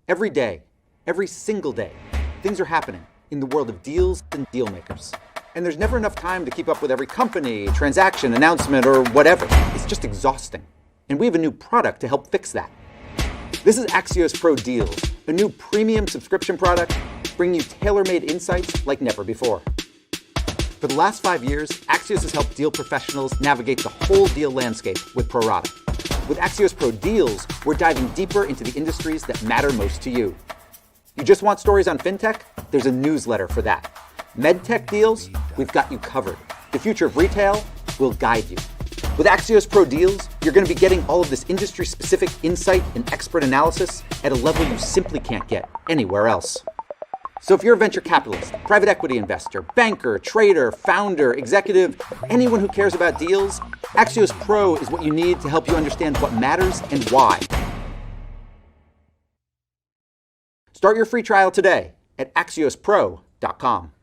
Every day, every single day, things are happening in the world of deals and deal makers. And there's never enough time to keep up with every company, transaction, announcement, or whatever. It's just exhausting. And we have a new product to help fix that. This is Axios Pro Deals, a new premium subscription product bringing you tailor-made insights like never before. For the last 5 years, Axios has helped deal professionals navigate the whole deal landscape with Pro Rata. With Axios Pro Deals, we're diving deeper into the industries that matter most to you. You just want stories on fintech? There's a newsletter for that. MedTech deals? We've got you covered. The future of retail? We'll guide you. With Axios Pro Deals, you're going to be getting all of this industry-specific insight and expert analysis at a level you simply can't get anywhere else. So if you're a venture capitalist, private equity investor, banker, trader, founder, executive, anyone who cares about deals, Axios Pro is what you need to help you understand what matters and why. Start your free trial today at AxiosPro.com.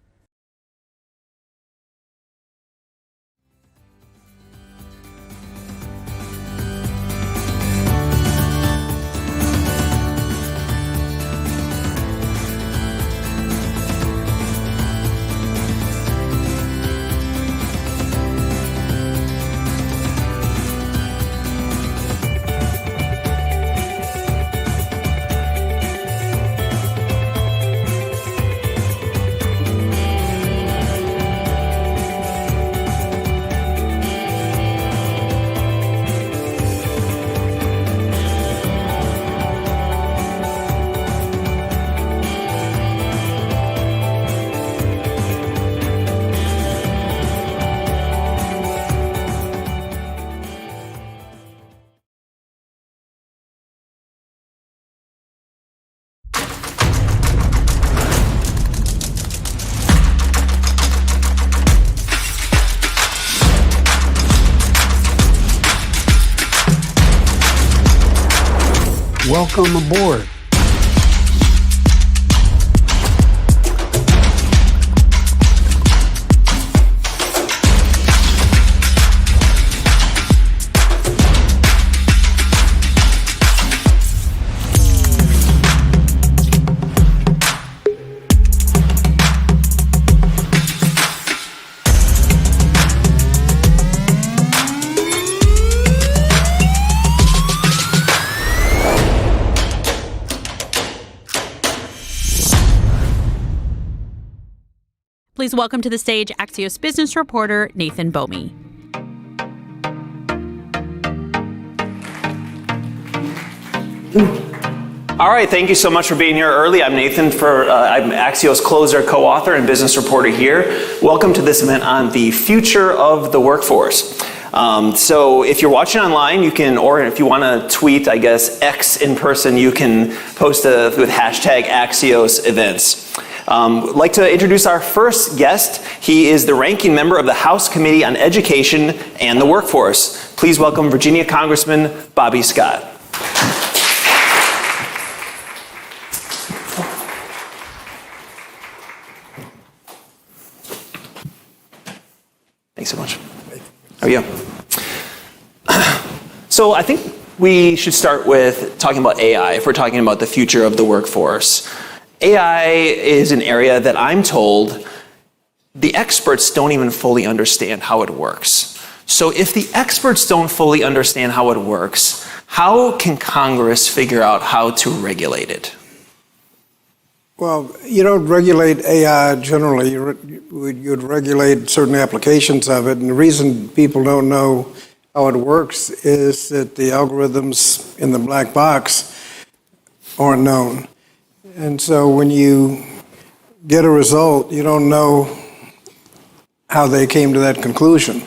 Welcome aboard. Please welcome to the stage Axios business reporter Nathan Bomey. All right, thank you so much for being here early. I'm Nathan, I'm Axios closer, co-author, and business reporter here. Welcome to this event on the future of the workforce. So if you're watching online, you can, or if you want to tweet, I guess, X in person, you can post with hashtag Axios events. I'd like to introduce our first guest. He is the ranking member of the House Committee on Education and the Workforce. Please welcome Virginia Congressman Bobby Scott. Thanks so much. How are you? So I think we should start with talking about AI if we're talking about the future of the workforce. AI is an area that I'm told the experts don't even fully understand how it works. So if the experts don't fully understand how it works, how can Congress figure out how to regulate it? Well, you don't regulate AI generally. You'd regulate certain applications of it. And the reason people don't know how it works is that the algorithms in the black box aren't known. And so when you get a result, you don't know how they came to that conclusion.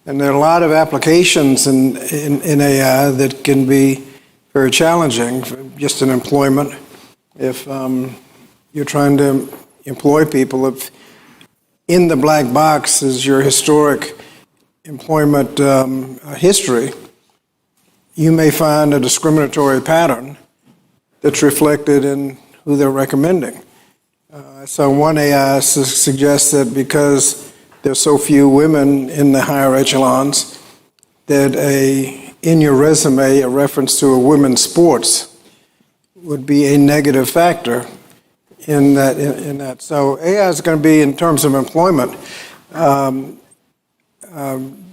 And there are a lot of applications in AI that can be very challenging, just in employment. If you're trying to employ people, if in the black box is your historic employment history, you may find a discriminatory pattern that's reflected in who they're recommending. So one AI suggests that because there's so few women in the higher echelons, that in your resume, a reference to a women's sports would be a negative factor in that. So AI is going to be, in terms of employment,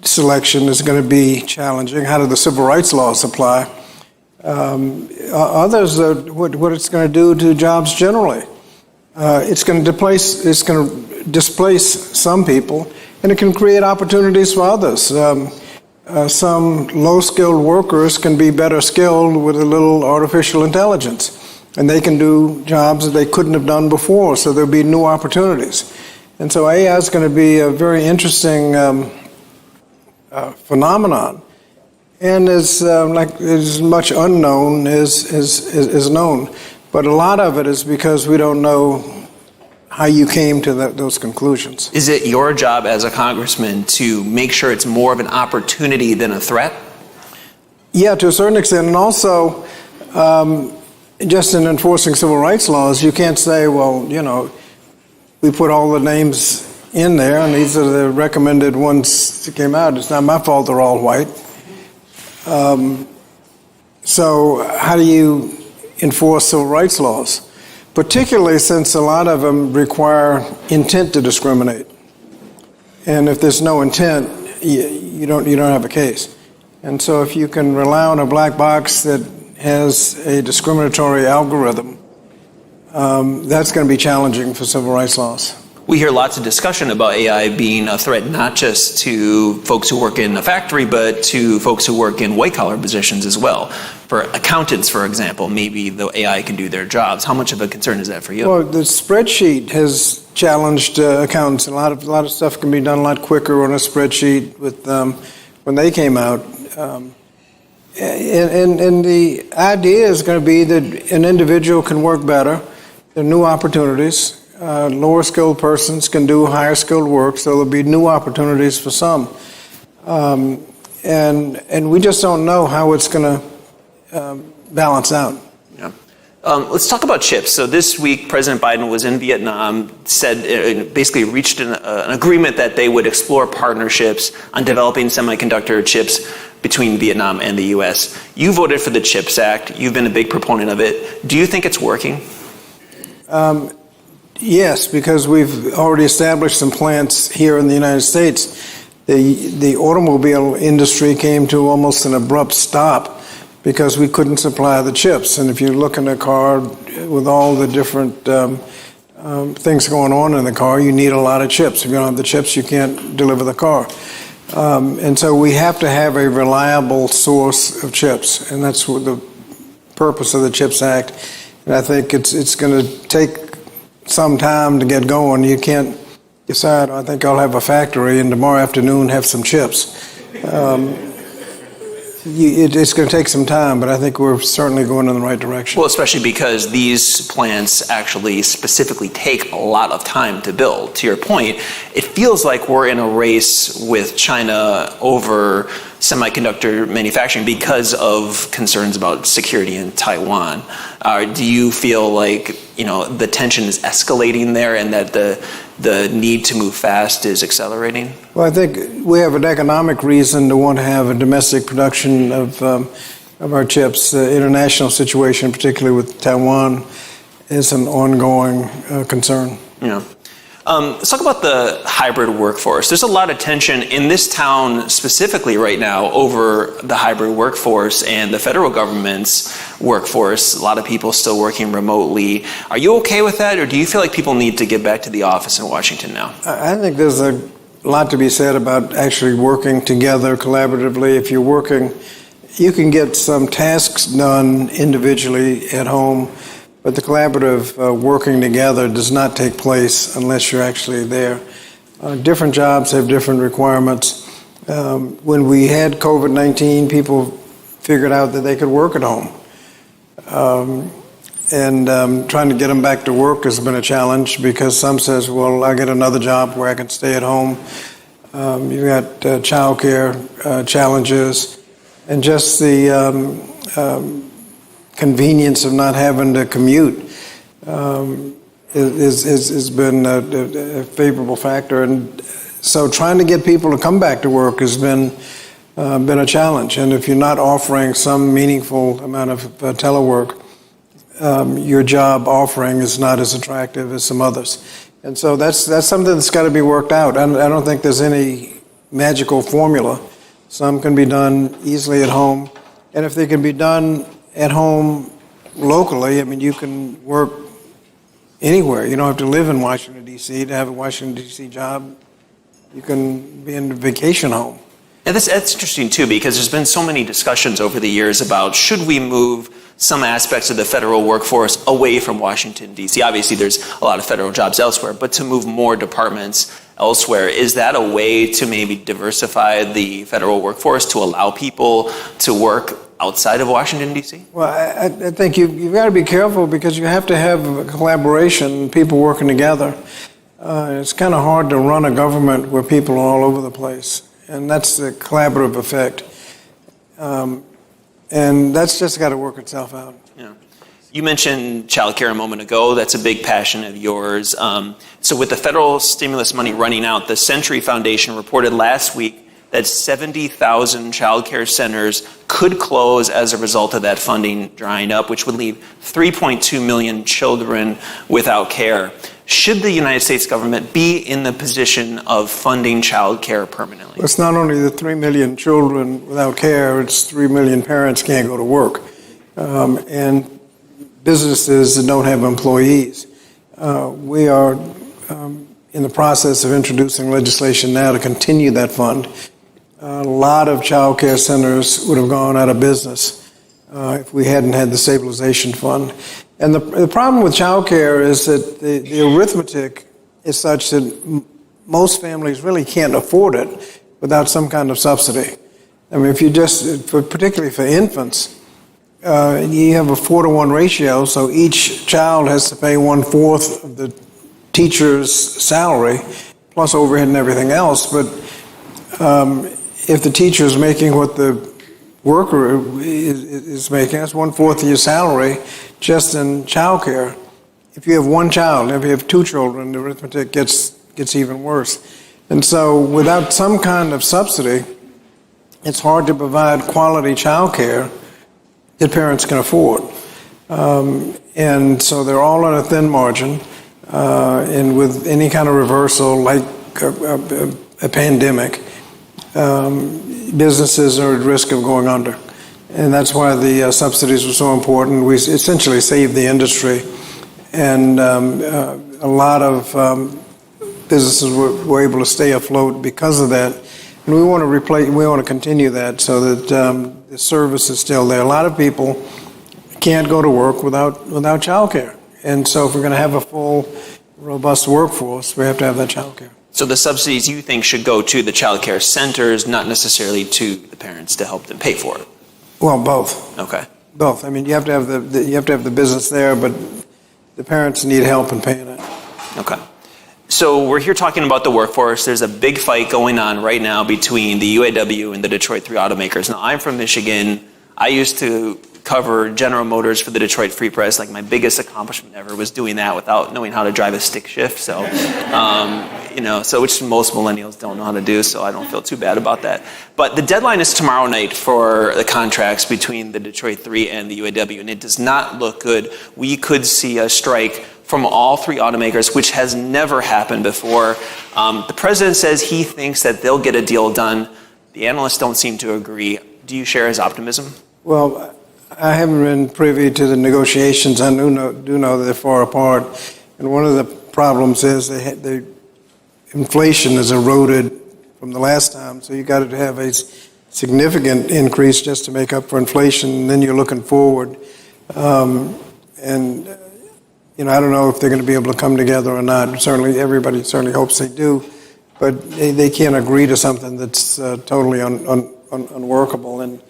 selection is going to be challenging. How do the civil rights laws apply? Others, what it's going to do to jobs generally. It's going to displace some people, and it can create opportunities for others. Some low-skilled workers can be better skilled with a little artificial intelligence, and they can do jobs that they couldn't have done before, so there'll be new opportunities. And so AI is going to be a very interesting phenomenon, and is as much unknown as known. But a lot of it is because we don't know how you came to those conclusions. Is it your job as a congressman to make sure it's more of an opportunity than a threat? Yeah, to a certain extent. And also, just in enforcing civil rights laws, you can't say, well, we put all the names in there, and these are the recommended ones that came out. It's not my fault they're all white. So how do you enforce civil rights laws? Particularly since a lot of them require intent to discriminate. And if there's no intent, you don't have a case. And so if you can rely on a black box that has a discriminatory algorithm, that's going to be challenging for civil rights laws. We hear lots of discussion about AI being a threat not just to folks who work in a factory, but to folks who work in white-collar positions as well. For accountants, for example, maybe the AI can do their jobs. How much of a concern is that for you? Well, the spreadsheet has challenged accountants. A lot of stuff can be done a lot quicker on a spreadsheet with when they came out. And the idea is going to be that an individual can work better. There are new opportunities. Lower skilled persons can do higher skilled work, so there'll be new opportunities for some. And we just don't know how it's going to balance out. Yeah. Let's talk about chips. So this week, President Biden was in Vietnam, said basically reached an agreement that they would explore partnerships on developing semiconductor chips between Vietnam and the U.S. You voted for the CHIPS Act. You've been a big proponent of it. Do you think it's working? Yes, because we've already established some plants here in the United States. The automobile industry came to almost an abrupt stop because we couldn't supply the chips. And if you look in a car with all the different things going on in the car, you need a lot of chips. If you don't have the chips, you can't deliver the car. And so we have to have a reliable source of chips, and that's what the purpose of the CHIPS Act. And I think it's going to take some time to get going. You can't decide, I think I'll have a factory and tomorrow afternoon have some chips. It's going to take some time, but I think we're certainly going in the right direction. Well, especially because these plants actually specifically take a lot of time to build. To your point, it feels like we're in a race with China over semiconductor manufacturing because of concerns about security in Taiwan. Do you feel like the tension is escalating there and that the need to move fast is accelerating? Well, I think we have an economic reason to want to have a domestic production of our chips. The international situation, particularly with Taiwan, is an ongoing concern. Yeah. Let's talk about the hybrid workforce. There's a lot of tension in this town specifically right now over the hybrid workforce and the federal government's workforce. A lot of people still working remotely. Are you okay with that, or do you feel like people need to get back to the office in Washington now? I think there's a lot to be said about actually working together collaboratively. If you're working, you can get some tasks done individually at home, but the collaborative working together does not take place unless you're actually there. Different jobs have different requirements. When we had COVID-19, people figured out that they could work at home. And trying to get them back to work has been a challenge because some says, well, I get another job where I can stay at home. You've got child care challenges and just the convenience of not having to commute has been a favorable factor. And so trying to get people to come back to work has been a challenge. And if you're not offering some meaningful amount of telework, your job offering is not as attractive as some others. And so that's something that's got to be worked out. I don't think there's any magical formula. Some can be done easily at home. And if they can be done at home locally, I mean, you can work anywhere. You don't have to live in Washington, D.C. to have a Washington, D.C. job. You can be in a vacation home. And that's interesting, too, because there's been so many discussions over the years about should we move some aspects of the federal workforce away from Washington, D.C. Obviously, there's a lot of federal jobs elsewhere, but to move more departments elsewhere, is that a way to maybe diversify the federal workforce to allow people to work outside of Washington, D.C.? Well, I think you've got to be careful because you have to have a collaboration, people working together. It's kind of hard to run a government where people are all over the place, and that's the collaborative effect. And that's just got to work itself out. Yeah. You mentioned childcare a moment ago. That's a big passion of yours. So with the federal stimulus money running out, the Century Foundation reported last week that 70,000 childcare centers could close as a result of that funding drying up, which would leave 3.2 million children without care. Should the United States government be in the position of funding childcare permanently? It's not only the 3 million children without care, it's 3 million parents can't go to work. And businesses that don't have employees. We are in the process of introducing legislation now to continue that fund. A lot of child care centers would have gone out of business if we hadn't had the stabilization fund. And the problem with child care is that the arithmetic is such that most families really can't afford it without some kind of subsidy. I mean, if you particularly for infants, you have a 4-to-1 ratio, so each child has to pay 1/4 of the teacher's salary, plus overhead and everything else. But if the teacher is making what the worker is making, that's 1/4 of your salary just in child care. If you have one child, if you have 2 children, the arithmetic gets even worse. And so without some kind of subsidy, it's hard to provide quality child care that parents can afford. And so they're all on a thin margin. And with any kind of reversal, like a pandemic, businesses are at risk of going under. And that's why the subsidies were so important. We essentially saved the industry. And a lot of businesses were able to stay afloat because of that. And we want to continue that so that the service is still there. A lot of people can't go to work without child care. And so if we're going to have a full, robust workforce, we have to have that child care. So the subsidies you think should go to the child care centers, not necessarily to the parents to help them pay for it? Well, both. Okay. Both. I mean, you have to have the business there, but the parents need help in paying it. Okay. So we're here talking about the workforce. There's a big fight going on right now between the UAW and the Detroit 3 automakers. Now, I'm from Michigan. I used to cover General Motors for the Detroit Free Press. Like, my biggest accomplishment ever was doing that without knowing how to drive a stick shift. So, so which most millennials don't know how to do, so I don't feel too bad about that. But the deadline is tomorrow night for the contracts between the Detroit 3 and the UAW, and it does not look good. We could see a strike from all 3 automakers, which has never happened before. The president says he thinks that they'll get a deal done. The analysts don't seem to agree. Do you share his optimism? Well, I haven't been privy to the negotiations. I do know that they're far apart. And one of the problems is the inflation has eroded from the last time. So you got to have a significant increase just to make up for inflation. And then you're looking forward. I don't know if they're going to be able to come together or not. Everybody certainly hopes they do. But they can't agree to something that's totally unworkable. And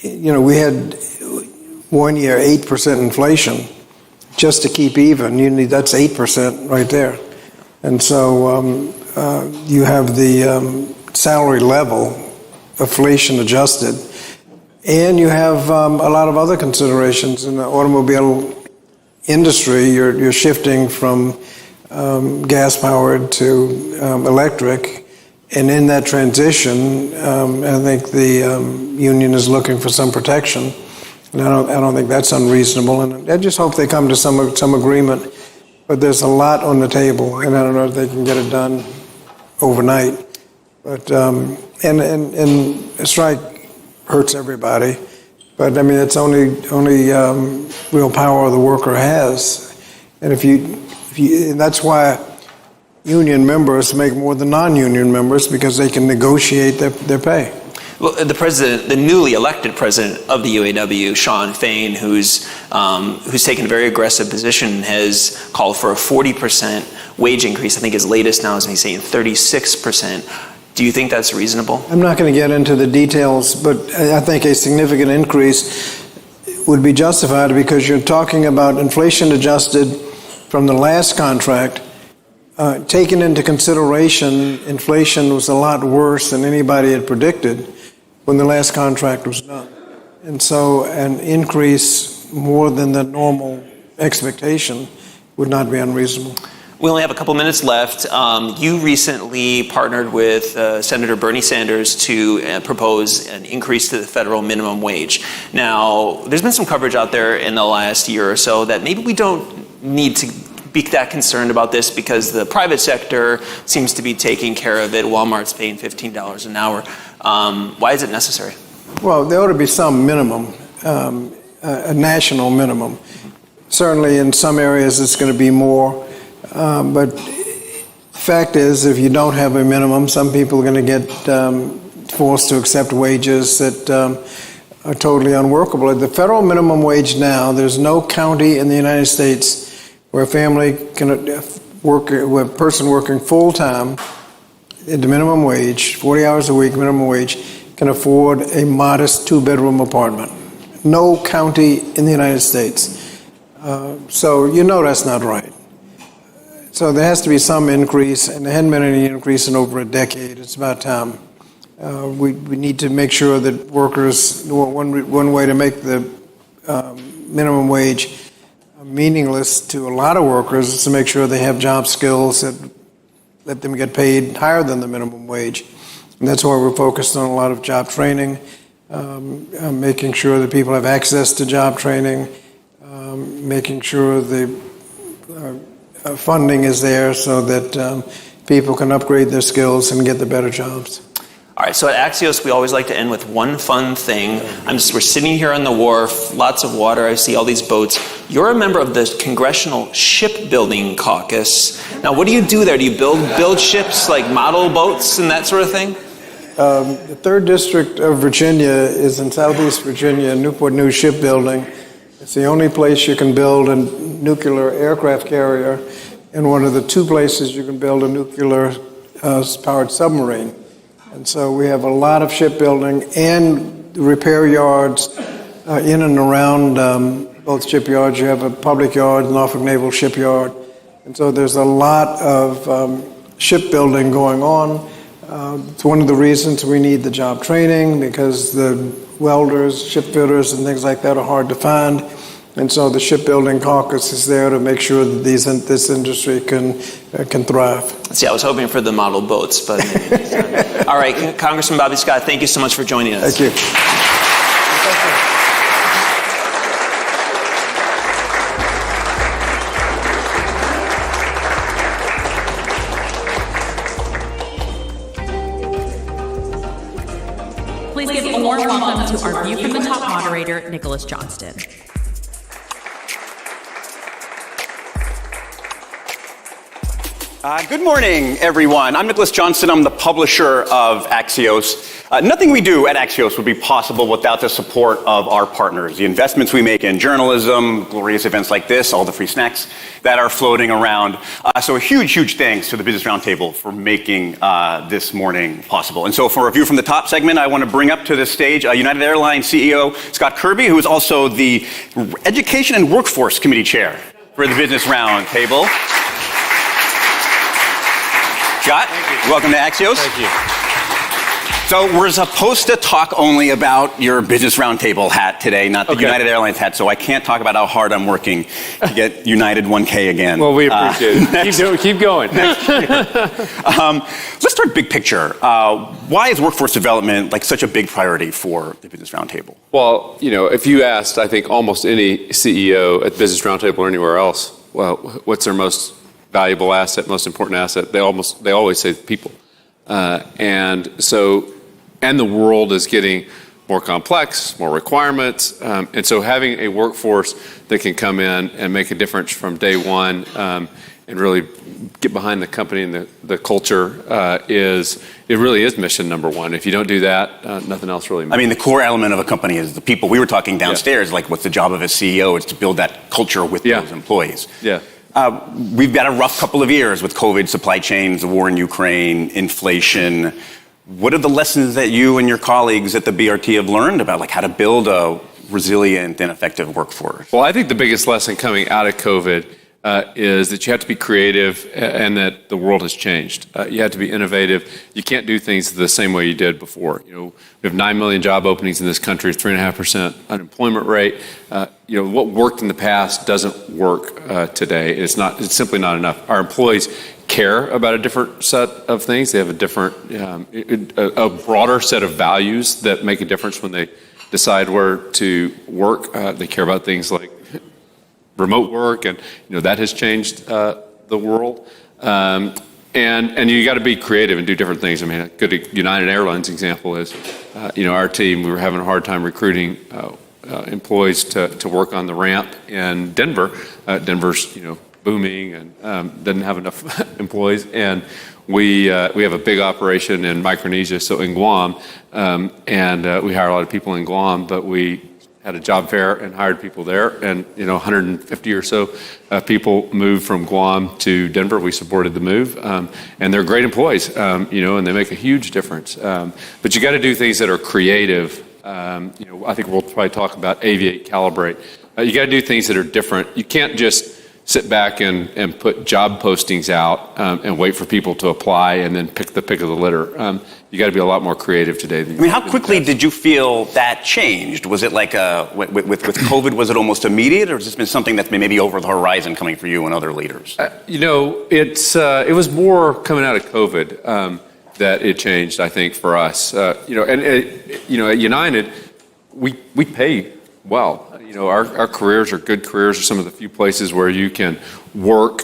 we had 1 year 8% inflation just to keep even. That's 8% right there. And so you have the salary level, inflation adjusted, and you have a lot of other considerations in the automobile industry. You're shifting from gas-powered to electric. And in that transition, I think the union is looking for some protection. And I don't think that's unreasonable. And I just hope they come to some agreement. But there's a lot on the table, and I don't know if they can get it done overnight. But and a strike hurts everybody. But I mean, it's only real power the worker has. And and that's why union members make more than non-union members, because they can negotiate their pay. Well, the newly elected president of the UAW, Shawn Fain, who's taken a very aggressive position, has called for a 40% wage increase. I think his latest now is he's saying 36%. Do you think that's reasonable? I'm not going to get into the details, but I think a significant increase would be justified, because you're talking about inflation adjusted from the last contract. Taken into consideration, inflation was a lot worse than anybody had predicted when the last contract was done. And so an increase more than the normal expectation would not be unreasonable. We only have a couple minutes left. You recently partnered with Senator Bernie Sanders to propose an increase to the federal minimum wage. Now, there's been some coverage out there in the last year or so that maybe we don't need to be that concerned about this because the private sector seems to be taking care of it. Walmart's paying $15 an hour. Why is it necessary? Well, there ought to be some minimum, a national minimum. Certainly in some areas it's going to be more. But the fact is, if you don't have a minimum, some people are going to get forced to accept wages that are totally unworkable. At the federal minimum wage now, there's no county in the United States where a family can work, where a person working full-time at the minimum wage, 40 hours a week minimum wage, can afford a modest two-bedroom apartment. No county in the United States. So you know that's not right. So there has to be some increase, and there hadn't been any increase in over a decade. It's about time. We need to make sure that workers, one way to make the minimum wage meaningless to a lot of workers is to make sure they have job skills that let them get paid higher than the minimum wage. And that's why we're focused on a lot of job training, making sure that people have access to job training, making sure the funding is there so that people can upgrade their skills and get the better jobs. All right, so at Axios, we always like to end with one fun thing. We're sitting here on the wharf, lots of water, I see all these boats. You're a member of the Congressional Shipbuilding Caucus. Now, what do you do there? Do you build ships, like model boats and that sort of thing? The 3rd District of Virginia is in Southeast Virginia, Newport News Shipbuilding. It's the only place you can build a nuclear aircraft carrier, and one of the 2 places you can build a nuclear powered submarine. And so we have a lot of shipbuilding and repair yards in and around both shipyards. You have a public yard, Norfolk Naval Shipyard. And so there's a lot of shipbuilding going on. It's one of the reasons we need the job training, because the welders, ship fitters, and things like that are hard to find. And so the Shipbuilding Caucus is there to make sure that this industry can thrive. See, I was hoping for the model boats, but all right, Congressman Bobby Scott, thank you so much for joining us. Thank you. Please give a warm welcome to our View from the Top moderator, Nicholas Johnston. Good morning, everyone. I'm Nicholas Johnston. I'm the publisher of Axios. Nothing we do at Axios would be possible without the support of our partners, the investments we make in journalism, glorious events like this, all the free snacks that are floating around. So a huge, huge thanks to the Business Roundtable for making this morning possible. And so for a View from the Top segment, I want to bring up to the stage United Airlines CEO Scott Kirby, who is also the Education and Workforce Committee Chair for the Business Roundtable. Scott, welcome to Axios. Thank you. So we're supposed to talk only about your Business Roundtable hat today, not the United Airlines hat, so I can't talk about how hard I'm working to get United 1K again. Well, we appreciate it. Keep going. Let's start big picture. Why is workforce development like such a big priority for the Business Roundtable? Well, if you asked, I think almost any CEO at Business Roundtable or anywhere else, well, what's their most valuable asset, most important asset? They always say people. And the world is getting more complex, more requirements, and so having a workforce that can come in and make a difference from day one and really get behind the company and the culture really is mission number one. If you don't do that, nothing else really matters. I mean, the core element of a company is the people. We were talking downstairs, like what's the job of a CEO? It's to build that culture with those employees. Yeah. We've got a rough couple of years with COVID, supply chains, the war in Ukraine, inflation. What are the lessons that you and your colleagues at the BRT have learned about how to build a resilient and effective workforce? Well, I think the biggest lesson coming out of COVID is that you have to be creative and that the world has changed. You have to be innovative. You can't do things the same way you did before. We have 9 million job openings in this country, 3.5% unemployment rate. What worked in the past doesn't work today. It's simply not enough. Our employees care about a different set of things. They have a broader set of values that make a difference when they decide where to work. They care about things like remote work, and that has changed the world. And you got to be creative and do different things. I mean, a good United Airlines example is, our team. We were having a hard time recruiting employees to work on the ramp in Denver. Denver's booming and doesn't have enough employees, and we have a big operation in Micronesia, so in Guam, and we hire a lot of people in Guam, but we had a job fair and hired people there, and 150 or so people moved from Guam to Denver. We supported the move, and they're great employees, and they make a huge difference. But you got to do things that are creative. I think we'll probably talk about aviate, calibrate. You got to do things that are different. You can't just sit back and put job postings out and wait for people to apply and then pick the pick of the litter. You got to be a lot more creative today. How quickly did you feel that changed? Was it like with COVID, was it almost immediate, or has this been something that's been maybe over the horizon coming for you and other leaders? It was more coming out of COVID that it changed, I think, for us. At United, we pay well. Our careers are good careers. Are some of the few places where you can work,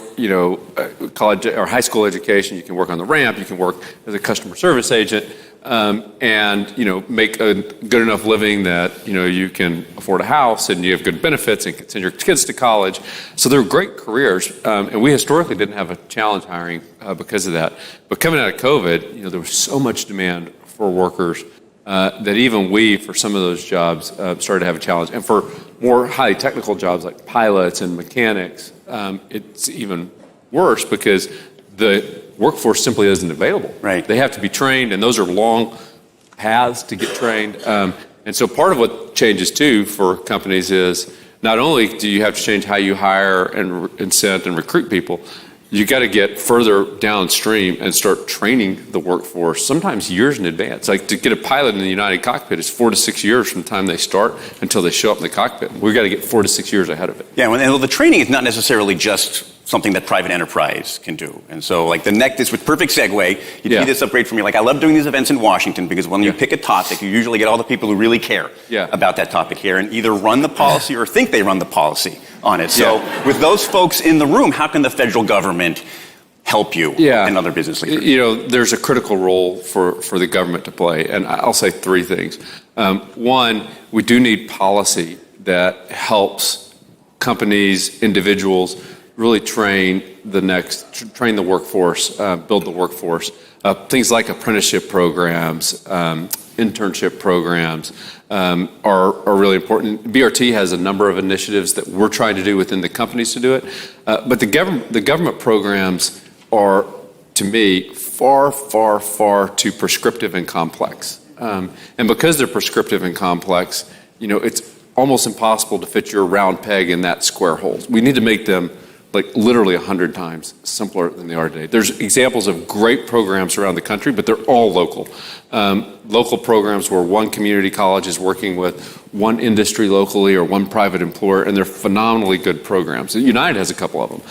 college or high school education. You can work on the ramp. You can work as a customer service agent, and make a good enough living that you can afford a house and you have good benefits and can send your kids to college. So they're great careers, and we historically didn't have a challenge hiring because of that. But coming out of COVID, there was so much demand for workers. That even we, for some of those jobs, started to have a challenge. And for more highly technical jobs like pilots and mechanics, it's even worse because the workforce simply isn't available. Right. They have to be trained, and those are long paths to get trained. And so part of what changes, too, for companies is not only do you have to change how you hire and incent and recruit people, you got to get further downstream and start training the workforce, sometimes years in advance. Like to get a pilot in the United cockpit is 4 to 6 years from the time they start until they show up in the cockpit. We've got to get 4 to 6 years ahead of it. Yeah, and the training is not necessarily just something that private enterprise can do. And so the next is with perfect segue, you tee this up great for me. I love doing these events in Washington because when you pick a topic, you usually get all the people who really care about that topic here and either run the policy or think they run the policy on it. So with those folks in the room, how can the federal government help you and other business leaders? There's a critical role for the government to play, and I'll say 3 things. One, we do need policy that helps companies, individuals, really train the workforce, build the workforce. Things like apprenticeship programs, internship programs are really important. BRT has a number of initiatives that we're trying to do within the companies to do it. But the government programs are, to me, far, far, far too prescriptive and complex. And because they're prescriptive and complex, it's almost impossible to fit your round peg in that square hole. We need to make them like literally 100 times simpler than they are today. There's examples of great programs around the country, but they're all local. Local programs where one community college is working with one industry locally or one private employer, and they're phenomenally good programs. United has a couple of them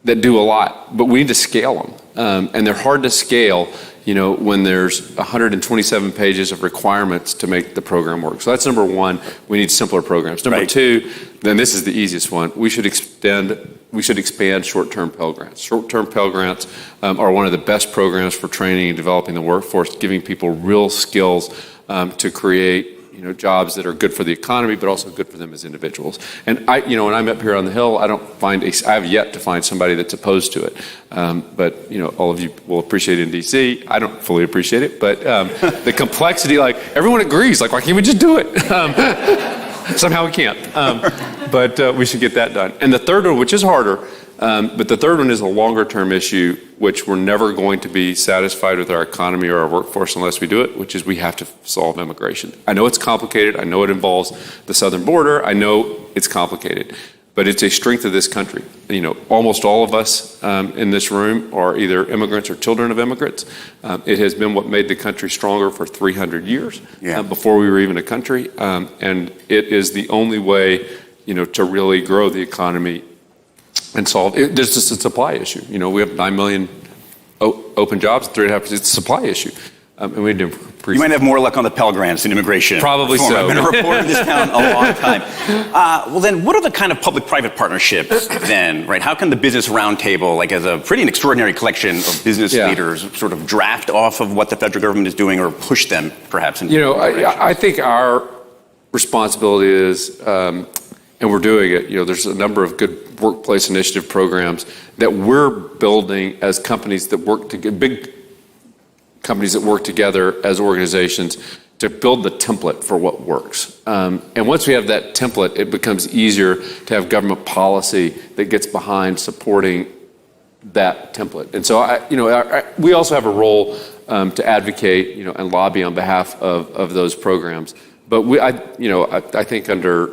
that do a lot, but we need to scale them. And they're hard to scale, when there's 127 pages of requirements to make the program work. So that's number one, we need simpler programs. Number two, then this is the easiest one, we should expand short-term Pell Grants. Short-term Pell Grants are one of the best programs for training and developing the workforce, giving people real skills to create jobs that are good for the economy, but also good for them as individuals. And when I'm up here on the Hill, I have yet to find somebody that's opposed to it. But all of you will appreciate it in DC. I don't fully appreciate it, but the complexity, like everyone agrees, like why can't we just do it? Somehow we can't. But we should get that done. And the third one, which is harder, but the third one is a longer term issue, which we're never going to be satisfied with our economy or our workforce unless we do it, which is we have to solve immigration. I know it's complicated. I know it involves the southern border. I know it's complicated, but it's a strength of this country. Almost all of us in this room are either immigrants or children of immigrants. It has been what made the country stronger for 300 years before we were even a country. And it is the only way, to really grow the economy and solve it. There's just a supply issue. We have 9 million open jobs, 3.5%. It's a supply issue. And we need to increase. You might have more luck on the Pell Grants than immigration. Probably so. I've been a reporter in this town a long time. Well, then, what are the kind of public-private partnerships then, right? How can the Business Roundtable, like as a pretty extraordinary collection of business leaders, sort of draft off of what the federal government is doing or push them, perhaps? I think our responsibility is, and we're doing it, there's a number of good workplace initiative programs that we're building as companies that work together, big companies that work together as organizations to build the template for what works. And once we have that template, it becomes easier to have government policy that gets behind supporting that template. And so, we also have a role to advocate, and lobby on behalf of those programs. But I think under,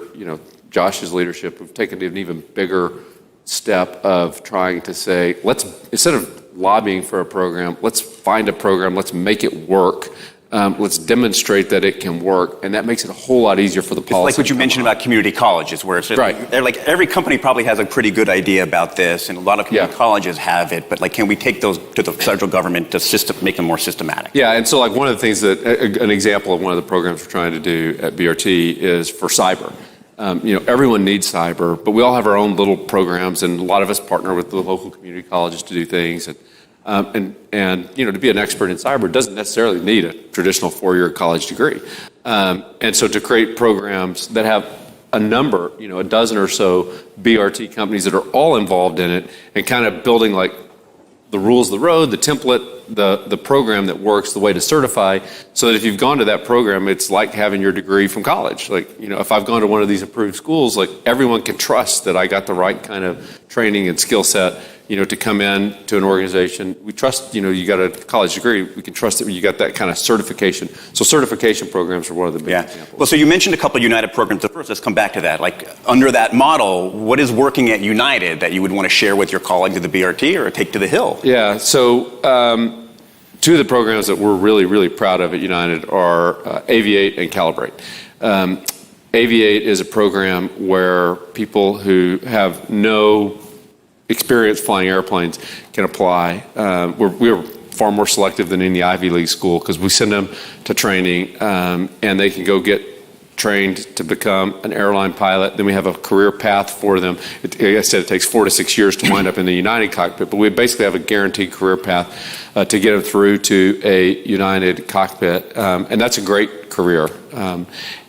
Josh's leadership, we've taken an even bigger step of trying to say, instead of lobbying for a program, let's find a program, let's make it work. Let's demonstrate that it can work, and that makes it a whole lot easier for the policy. It's like what you mentioned about community colleges, where it's like every company probably has a pretty good idea about this, and a lot of community colleges have it. But can we take those to the federal government to make them more systematic? Yeah, and so one of the things that an example of one of the programs we're trying to do at BRT is for cyber. Everyone needs cyber, but we all have our own little programs, and a lot of us partner with the local community colleges to do things. And to be an expert in cyber doesn't necessarily need a traditional 4-year college degree. And so to create programs that have a number, a dozen or so BRT companies that are all involved in it, and kind of building the rules of the road, the template, the program that works, the way to certify, so that if you've gone to that program, it's like having your degree from college. If I've gone to one of these approved schools, everyone can trust that I got the right kind of training and skill set, to come in to an organization. We trust, you got a college degree, we can trust that you got that kind of certification. So certification programs are one of the big examples. Well, so you mentioned a couple of United programs. First, let's come back to that. Under that model, what is working at United that you would want to share with your colleagues at the BRT or take to the Hill? Yeah, so two of the programs that we're really, really proud of at United are Aviate and Calibrate. Aviate is a program where people who have no experience flying airplanes can apply. We're far more selective than any Ivy League school because we send them to training and they can go get trained to become an airline pilot. Then we have a career path for them. Like I said, it takes 4 to 6 years to wind up in the United cockpit, but we basically have a guaranteed career path to get them through to a United cockpit. And that's a great career.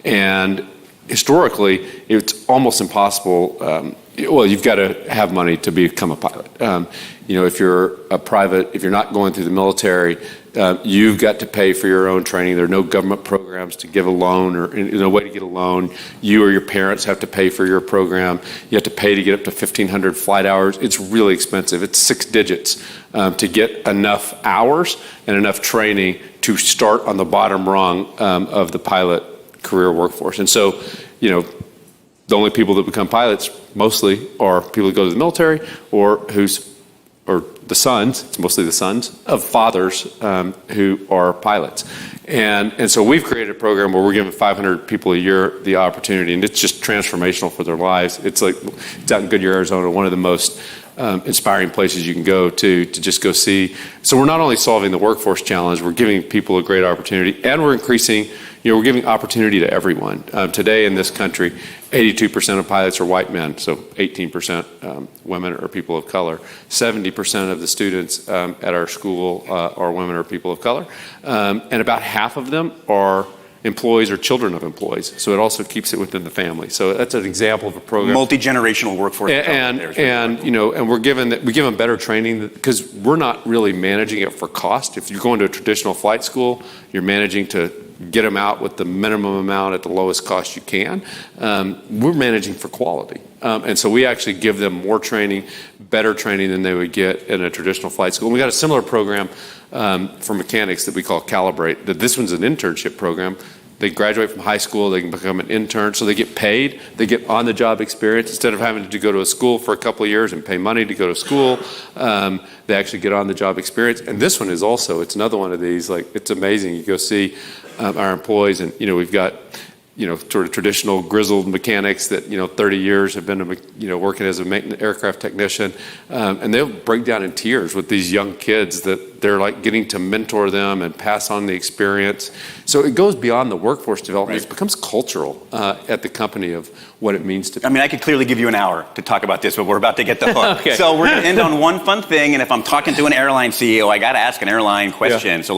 And historically, it's almost impossible. You've got to have money to become a pilot. If you're a private, if you're not going through the military, you've got to pay for your own training. There are no government programs to give a loan or no way to get a loan. You or your parents have to pay for your program. You have to pay to get up to 1,500 flight hours. It's really expensive. It's 6 digits to get enough hours and enough training to start on the bottom rung of the pilot career workforce. And so, the only people that become pilots mostly are people who go to the military or the sons, it's mostly the sons of fathers who are pilots. And so we've created a program where we're giving 500 people a year the opportunity, and it's just transformational for their lives. It's out in Goodyear, Arizona, one of the most inspiring places you can go to just go see. So we're not only solving the workforce challenge, we're giving people a great opportunity, and we're increasing, we're giving opportunity to everyone. Today in this country, 82% of pilots are white men, so 18% women or people of color. 70% of the students at our school are women or people of color. And about half of them are employees or children of employees. So it also keeps it within the family. So that's an example of a program. Multi-generational workforce. And we give them better training because we're not really managing it for cost. If you're going to a traditional flight school, you're managing to get them out with the minimum amount at the lowest cost you can. We're managing for quality. And so we actually give them more training, better training than they would get in a traditional flight school. And we got a similar program for mechanics that we call Calibrate. This one's an internship program. They graduate from high school, they can become an intern, so they get paid, they get on-the-job experience. Instead of having to go to a school for a couple of years and pay money to go to school, they actually get on-the-job experience. And this one is also, it's another one of these, it's amazing. You go see our employees, and we've got sort of traditional grizzled mechanics that 30 years have been working as a maintenance aircraft technician, and they'll break down in tears with these young kids that they're getting to mentor them and pass on the experience. So it goes beyond the workforce development. Right. It becomes cultural at the company of what it means to be. I mean, I could clearly give you an hour to talk about this, but we're about to get the hook. Okay. So we're going to end on one fun thing, and if I'm talking to an airline CEO, I got to ask an airline question. Yeah. So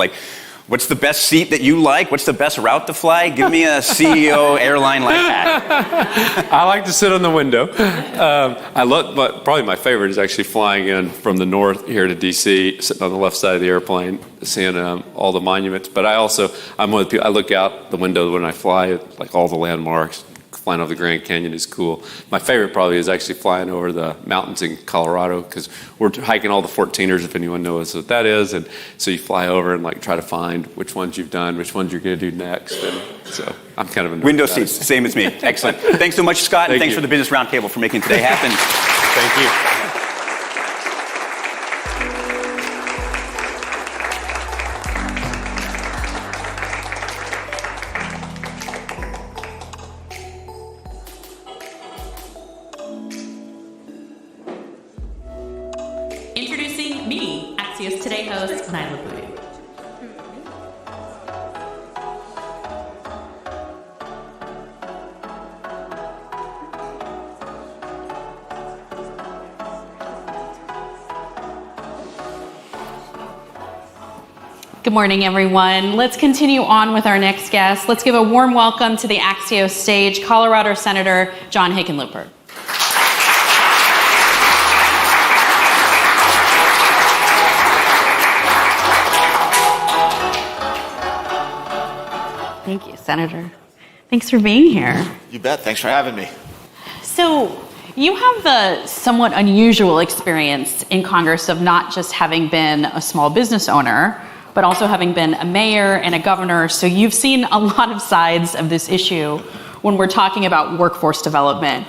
what's the best seat that you like? What's the best route to fly? Give me a CEO airline life hack. I like to sit on the window. But probably my favorite is actually flying in from the north here to DC, sitting on the left side of the airplane, seeing all the monuments. But I'm one of the people, I look out the window when I fly, all the landmarks. Flying over the Grand Canyon is cool. My favorite probably is actually flying over the mountains in Colorado because we're hiking all the 14ers, if anyone knows what that is. And so you fly over and try to find which ones you've done, which ones you're going to do next. And so I'm kind of a nerd. Window seats, same as me. Excellent. Thanks so much, Scott, and thanks for the Business Roundtable for making today happen. Thank you. Introducing me, Axios Today host, Nyla Boody. Good morning, everyone. Let's continue on with our next guest. Let's give a warm welcome to the Axios stage, Colorado Senator John Hickenlooper. Thank you, Senator. Thanks for being here. You bet. Thanks for having me. So you have the somewhat unusual experience in Congress of not just having been a small business owner, but also having been a mayor and a governor. So you've seen a lot of sides of this issue when we're talking about workforce development.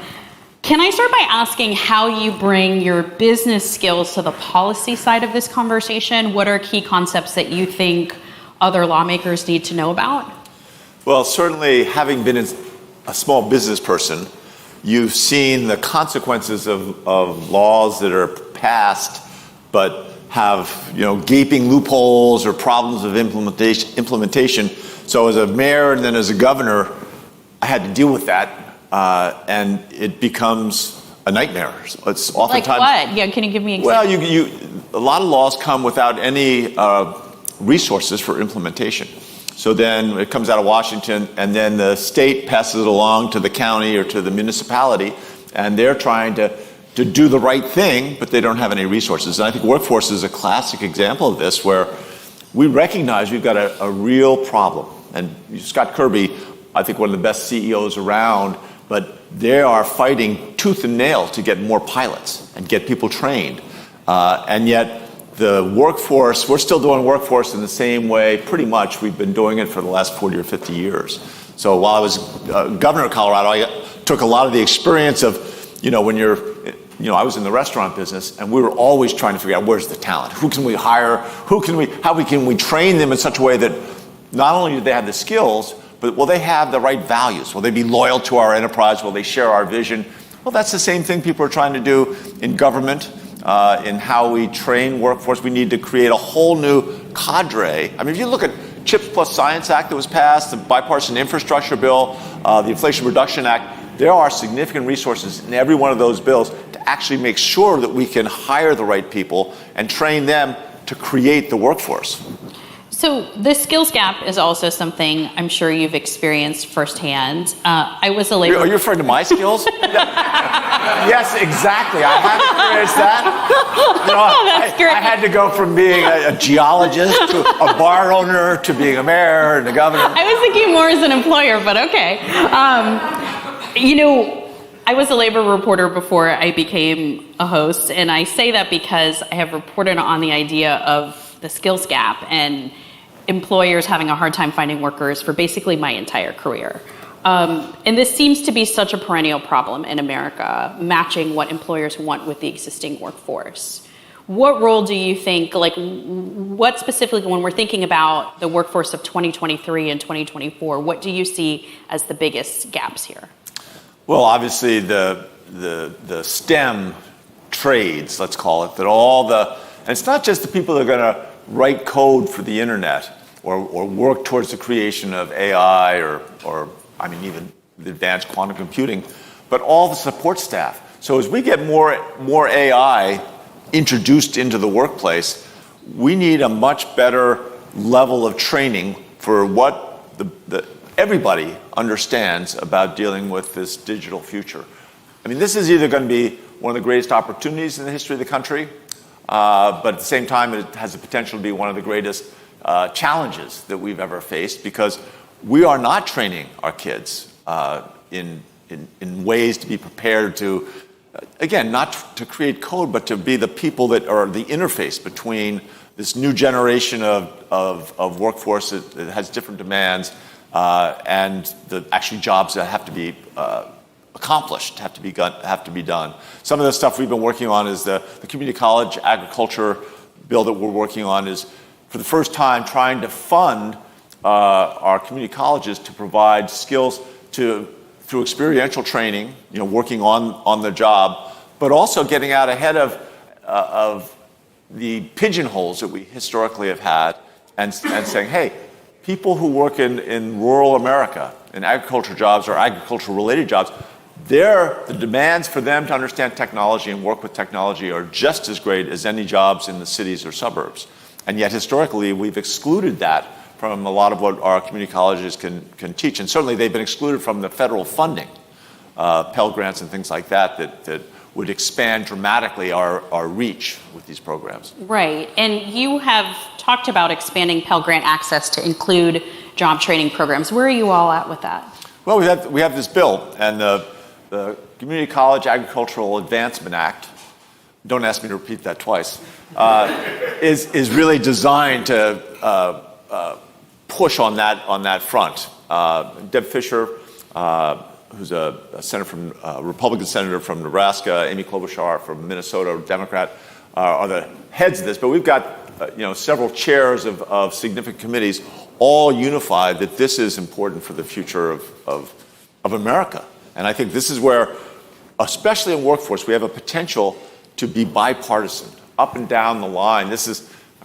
Can I start by asking how you bring your business skills to the policy side of this conversation? What are key concepts that you think other lawmakers need to know about? Well, certainly having been a small business person, you've seen the consequences of laws that are passed but have gaping loopholes or problems of implementation. So as a mayor and then as a governor, I had to deal with that, and it becomes a nightmare. It's oftentimes like what? Yeah, can you give me an example? Well, a lot of laws come without any resources for implementation. So then it comes out of Washington, and then the state passes it along to the county or to the municipality, and they're trying to do the right thing, but they don't have any resources. And I think workforce is a classic example of this, where we recognize we've got a real problem. And Scott Kirby, I think one of the best CEOs around, but they are fighting tooth and nail to get more pilots and get people trained. And yet, the workforce, we're still doing workforce in the same way, pretty much we've been doing it for the last 40 or 50 years. So while I was governor of Colorado, I took a lot of the experience of, when I was in the restaurant business, and we were always trying to figure out where's the talent, who can we hire, how can we train them in such a way that not only do they have the skills, but will they have the right values? Will they be loyal to our enterprise? Will they share our vision? Well, that's the same thing people are trying to do in government, in how we train workforce. We need to create a whole new cadre. I mean, if you look at CHIPS Plus Science Act that was passed, the Bipartisan Infrastructure Bill, the Inflation Reduction Act, there are significant resources in every one of those bills to actually make sure that we can hire the right people and train them to create the workforce. So the skills gap is also something I'm sure you've experienced firsthand. I was a labor... Are you referring to my skills? Yes, exactly. I have experienced that. That's great. I had to go from being a geologist to a bar owner to being a mayor and a governor. I was thinking more as an employer, but okay. I was a labor reporter before I became a host, and I say that because I have reported on the idea of the skills gap and employers having a hard time finding workers for basically my entire career. And this seems to be such a perennial problem in America, matching what employers want with the existing workforce. What role do you think, what specifically, when we're thinking about the workforce of 2023 and 2024, what do you see as the biggest gaps here? Well, obviously the STEM trades, let's call it, and it's not just the people that are going to write code for the internet or work towards the creation of AI or even the advanced quantum computing, but all the support staff. So as we get more AI introduced into the workplace, we need a much better level of training for what everybody understands about dealing with this digital future. I mean, this is either going to be one of the greatest opportunities in the history of the country, but at the same time, it has the potential to be one of the greatest challenges that we've ever faced, because we are not training our kids in ways to be prepared to, again, not to create code, but to be the people that are the interface between this new generation of workforce that has different demands and the actually jobs that have to be accomplished, have to be done. Some of the stuff we've been working on is the community college agriculture bill that we're working on is, for the first time, trying to fund our community colleges to provide skills through experiential training, working on the job, but also getting out ahead of the pigeonholes that we historically have had and saying, hey, people who work in rural America, in agriculture jobs or agriculture-related jobs, the demands for them to understand technology and work with technology are just as great as any jobs in the cities or suburbs. And yet, historically, we've excluded that from a lot of what our community colleges can teach. And certainly, they've been excluded from the federal funding, Pell Grants and things like that would expand dramatically our reach with these programs. Right. And you have talked about expanding Pell Grant access to include job training programs. Where are you all at with that? Well, we have this bill, and the Community College Agricultural Advancement Act, don't ask me to repeat that twice, is really designed to push on that front. Deb Fischer, who's a Republican senator from Nebraska, Amy Klobuchar from Minnesota, Democrat, are the heads of this. But we've got several chairs of significant committees, all unified that this is important for the future of America. And I think this is where, especially in workforce, we have a potential to be bipartisan, up and down the line.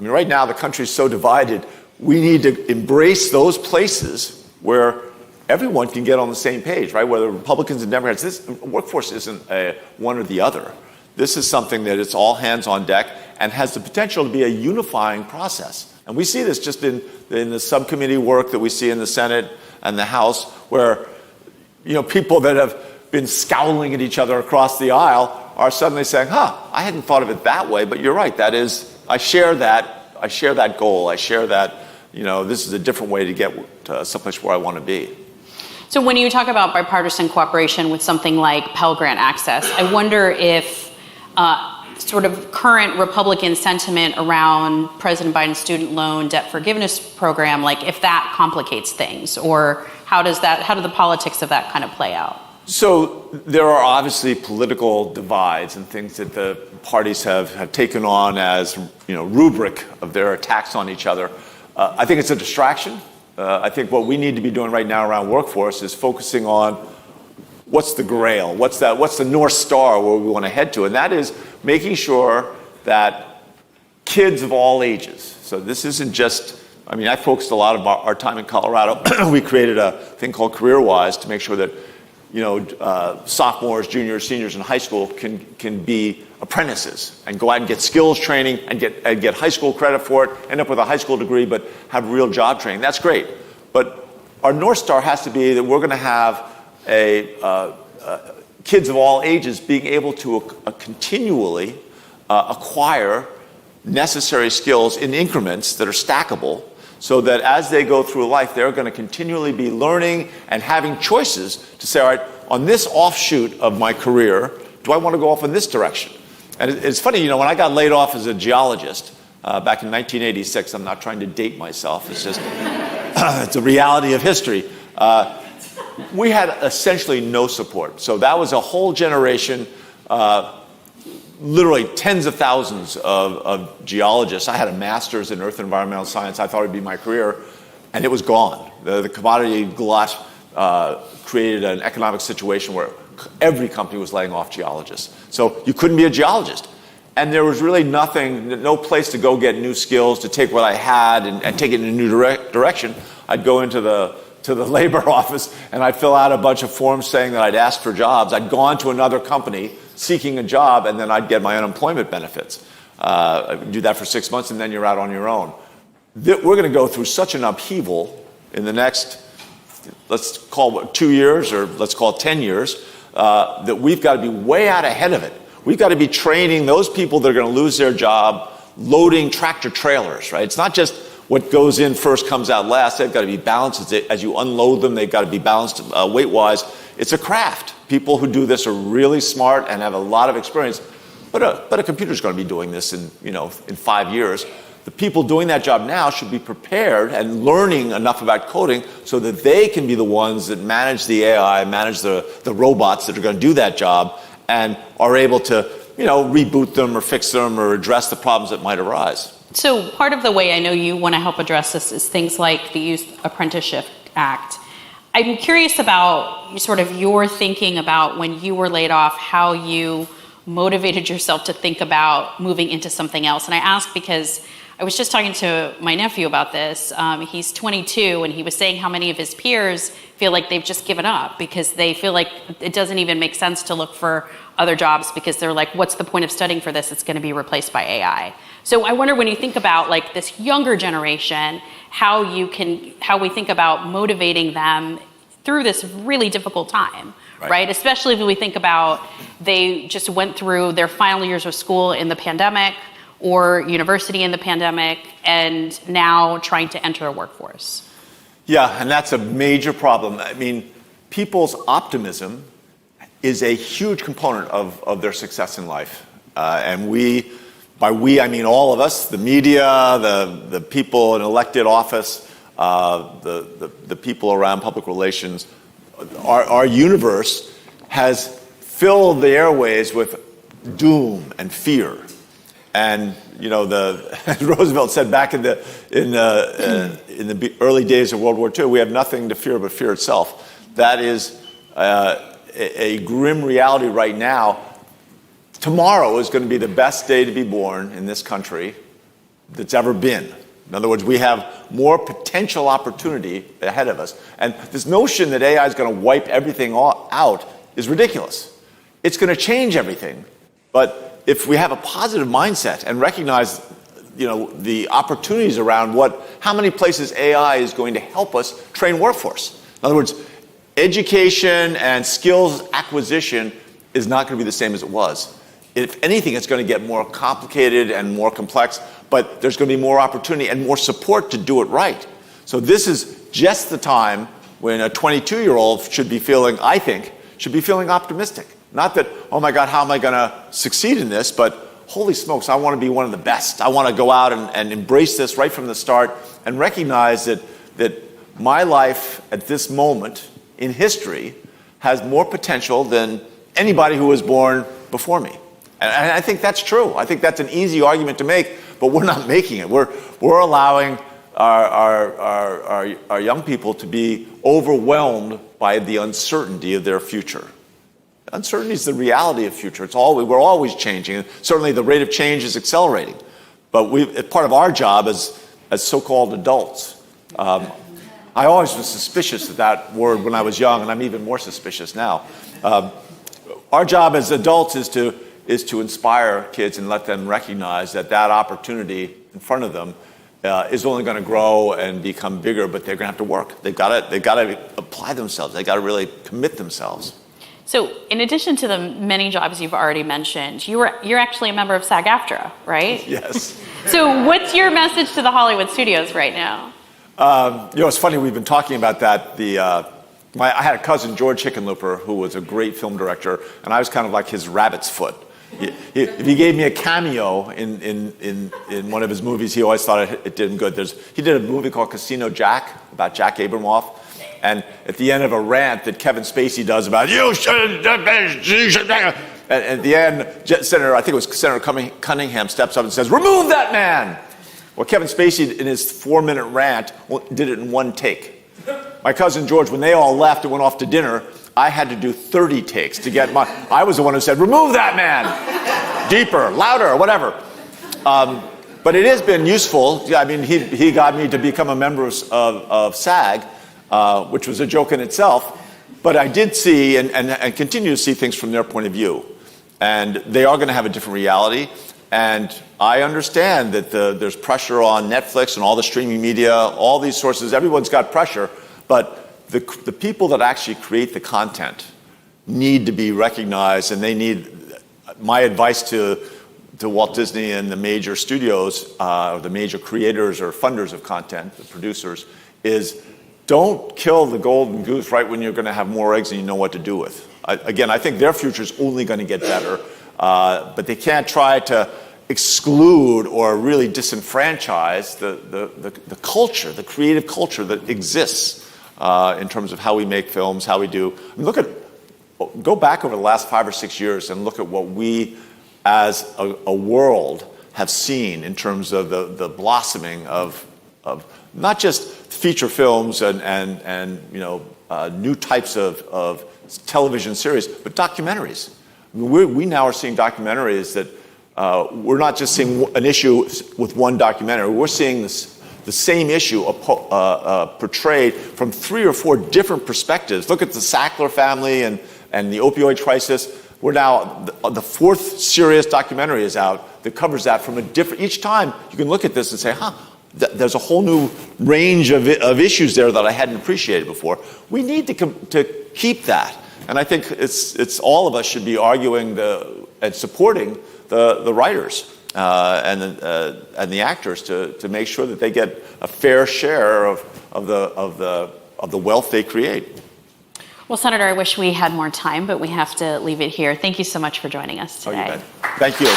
Right now the country is so divided. We need to embrace those places where everyone can get on the same page, right? Whether Republicans and Democrats, this workforce isn't one or the other. This is something that it's all hands on deck and has the potential to be a unifying process. And we see this just in the subcommittee work that we see in the Senate and the House, where people that have been scowling at each other across the aisle are suddenly saying, I hadn't thought of it that way, but you're right. I share that goal. I share that, this is a different way to get to someplace where I want to be. So when you talk about bipartisan cooperation with something like Pell Grant access, I wonder if sort of current Republican sentiment around President Biden's student loan debt forgiveness program, if that complicates things, or how do the politics of that kind of play out? So there are obviously political divides and things that the parties have taken on as rubric of their attacks on each other. I think it's a distraction. I think what we need to be doing right now around workforce is focusing on what's the grail, what's the North Star where we want to head to, and that is making sure that kids of all ages. So this isn't just. I focused a lot of our time in Colorado. We created a thing called CareerWise to make sure that sophomores, juniors, seniors in high school can be apprentices and go out and get skills training and get high school credit for it, end up with a high school degree, but have real job training. That's great. But our North Star has to be that we're going to have kids of all ages being able to continually acquire necessary skills in increments that are stackable, so that as they go through life, they're going to continually be learning and having choices to say, all right, on this offshoot of my career, do I want to go off in this direction? And it's funny, when I got laid off as a geologist back in 1986, I'm not trying to date myself, it's just, it's a reality of history. We had essentially no support. So that was a whole generation, literally tens of thousands of geologists. I had a master's in earth and environmental science. I thought it would be my career, and it was gone. The commodity glut created an economic situation where every company was laying off geologists. So you couldn't be a geologist. And there was really no place to go get new skills, to take what I had and take it in a new direction. I'd go into the labor office and I'd fill out a bunch of forms saying that I'd asked for jobs. I'd gone to another company seeking a job, and then I'd get my unemployment benefits. Do that for 6 months, and then you're out on your own. We're going to go through such an upheaval in the next, let's call it 2 years, or let's call it 10 years, that we've got to be way out ahead of it. We've got to be training those people that are going to lose their job, loading tractor trailers, right? It's not just what goes in first comes out last. They've got to be balanced. As you unload them, they've got to be balanced weight-wise. It's a craft. People who do this are really smart and have a lot of experience. But a computer's going to be doing this in 5 years. The people doing that job now should be prepared and learning enough about coding so that they can be the ones that manage the AI, manage the robots that are going to do that job, and are able to reboot them or fix them or address the problems that might arise. So part of the way I know you want to help address this is things like the Youth Apprenticeship Act. I'm curious about sort of your thinking about when you were laid off, how you motivated yourself to think about moving into something else. And I ask because I was just talking to my nephew about this. He's 22, and he was saying how many of his peers feel like they've just given up because they feel like it doesn't even make sense to look for other jobs because they're like, what's the point of studying for this? It's going to be replaced by AI. So I wonder, when you think about like this younger generation, how we think about motivating them through this really difficult time, right? Especially when we think about they just went through their final years of school in the pandemic or university in the pandemic, and now trying to enter a workforce. Yeah, and that's a major problem. I mean, people's optimism is a huge component of their success in life. And by we, I mean all of us, the media, the people in elected office, the people around public relations. Our universe has filled the airways with doom and fear. And Roosevelt said back in the early days of World War II, we have nothing to fear but fear itself. That is a grim reality right now. Tomorrow is going to be the best day to be born in this country that's ever been. In other words, we have more potential opportunity ahead of us. And this notion that AI is going to wipe everything out is ridiculous. It's going to change everything. But if we have a positive mindset and recognize, the opportunities around how many places AI is going to help us train workforce. In other words, education and skills acquisition is not going to be the same as it was. If anything, it's going to get more complicated and more complex, but there's going to be more opportunity and more support to do it right. So this is just the time when a 22-year-old should be feeling optimistic. Not that, oh my God, how am I going to succeed in this? But holy smokes, I want to be one of the best. I want to go out and embrace this right from the start and recognize that my life at this moment in history has more potential than anybody who was born before me. And I think that's true. I think that's an easy argument to make, but we're not making it. We're allowing our young people to be overwhelmed by the uncertainty of their future. Uncertainty is the reality of future. We're always changing. And certainly the rate of change is accelerating. But part of our job as so-called adults. I always was suspicious of that word when I was young, and I'm even more suspicious now. Our job as adults is to inspire kids and let them recognize that opportunity in front of them is only going to grow and become bigger, but they're going to have to work. They've got to apply themselves. They've got to really commit themselves. So, in addition to the many jobs you've already mentioned, you're actually a member of SAG-AFTRA, right? Yes. So, what's your message to the Hollywood studios right now? It's funny, we've been talking about that. I had a cousin, George Hickenlooper, who was a great film director, and I was kind of like his rabbit's foot. If he gave me a cameo in one of his movies, he always thought it did him good. He did a movie called Casino Jack, about Jack Abramoff. And at the end of a rant that Kevin Spacey does about, you should, and at the end, I think it was Senator Cunningham steps up and says, remove that man! Well, Kevin Spacey, in his 4-minute rant, did it in one take. My cousin George, when they all left and went off to dinner, I had to do 30 takes to get I was the one who said, remove that man! Deeper, louder, whatever. But it has been useful. I mean, he got me to become a member of SAG, which was a joke in itself. But I did see and continue to see things from their point of view. And they are going to have a different reality. And I understand that there's pressure on Netflix and all the streaming media, all these sources. Everyone's got pressure. But the people that actually create the content need to be recognized. And they need my advice to Walt Disney and the major studios, or the major creators or funders of content, the producers, is don't kill the golden goose right when you're going to have more eggs than you know what to do with. Again, I think their future is only going to get better, but they can't try to exclude or really disenfranchise the culture, the creative culture that exists in terms of how we make films, how we do. I mean, go back over the last 5 or 6 years and look at what we as a world have seen in terms of the blossoming of not just feature films and new types of television series, but documentaries. I mean, we now are seeing documentaries that we're not just seeing an issue with one documentary. We're seeing the same issue portrayed from 3 or 4 different perspectives. Look at the Sackler family and the opioid crisis. We're now, the 4th serious documentary is out that covers that from a different, each time you can look at this and say, there's a whole new range of issues there that I hadn't appreciated before. We need to keep that. And I think it's all of us should be arguing and supporting the writers and the actors to make sure that they get a fair share of the wealth they create. Well, Senator, I wish we had more time, but we have to leave it here. Thank you so much for joining us today. Oh, you bet. Thank you.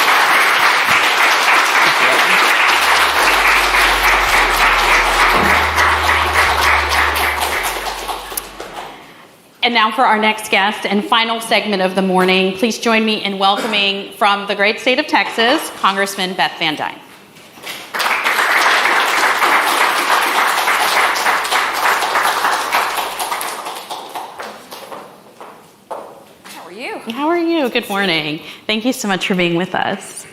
And now for our next guest and final segment of the morning, please join me in welcoming from the great state of Texas, Congressman Beth Van Duyne. How are you? Good morning. Thank you so much for being with us.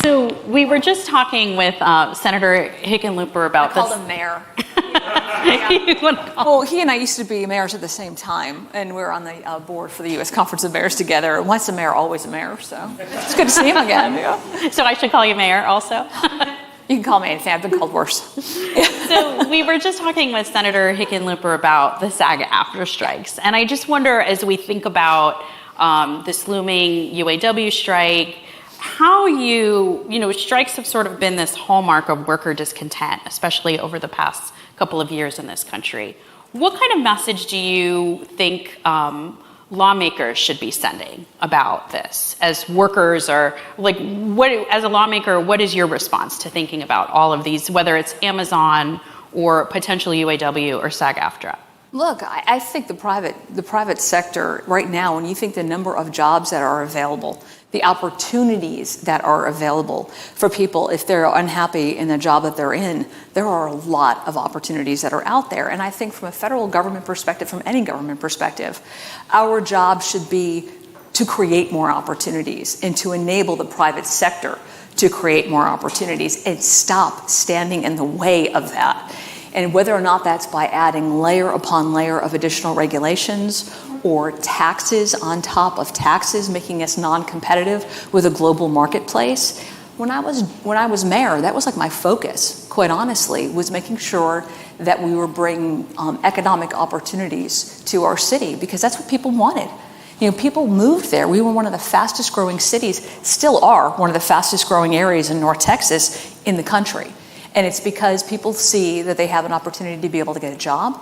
So we were just talking with Senator Hickenlooper about this. I called him mayor. Well, he and I used to be mayors at the same time, and we were on the board for the U.S. Conference of Mayors together. Once a mayor, always a mayor, so it's good to see him again. Yeah. So I should call you mayor also? You can call me anything. I've been called worse. So we were just talking with Senator Hickenlooper about the SAG-AFTRA strikes. And I just wonder, as we think about this looming UAW strike, how strikes have sort of been this hallmark of worker discontent, especially over the past couple of years in this country. What kind of message do you think lawmakers should be sending about this as workers, or as a lawmaker, what is your response to thinking about all of these, whether it's Amazon or potential UAW or SAG-AFTRA? Look, I think the private sector right now, when you think the number of jobs that are available, the opportunities that are available for people if they're unhappy in the job that they're in, there are a lot of opportunities that are out there. And I think from a federal government perspective, from any government perspective, our job should be to create more opportunities and to enable the private sector to create more opportunities and stop standing in the way of that. And whether or not that's by adding layer upon layer of additional regulations or taxes on top of taxes, making us non-competitive with a global marketplace. When I was mayor, that was like my focus, quite honestly, was making sure that we were bringing economic opportunities to our city, because that's what people wanted. You know, people moved there. We were one of the fastest growing cities, still are one of the fastest growing areas in North Texas in the country. And it's because people see that they have an opportunity to be able to get a job.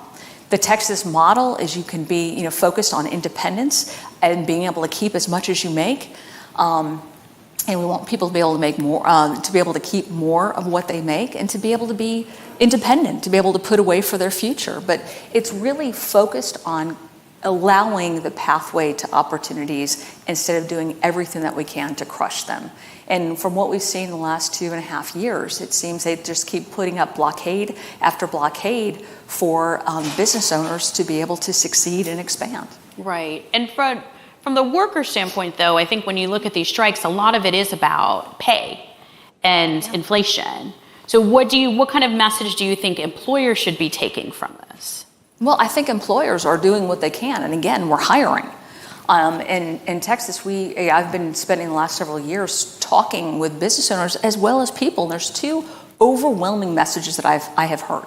The Texas model is you can be, you know, focused on independence and being able to keep as much as you make. And we want people to be able to make more, to be able to keep more of what they make, and to be able to be independent, to be able to put away for their future. But it's really focused on allowing the pathway to opportunities instead of doing everything that we can to crush them. And from what we've seen in the last 2.5 years, it seems they just keep putting up blockade after blockade for business owners to be able to succeed and expand. Right. And from the worker standpoint, though, I think when you look at these strikes, a lot of it is about pay and inflation. So what kind of message do you think employers should be taking from this? Well, I think employers are doing what they can. And again, we're hiring. In Texas, I've been spending the last several years talking with business owners as well as people. And there's two overwhelming messages that I have heard.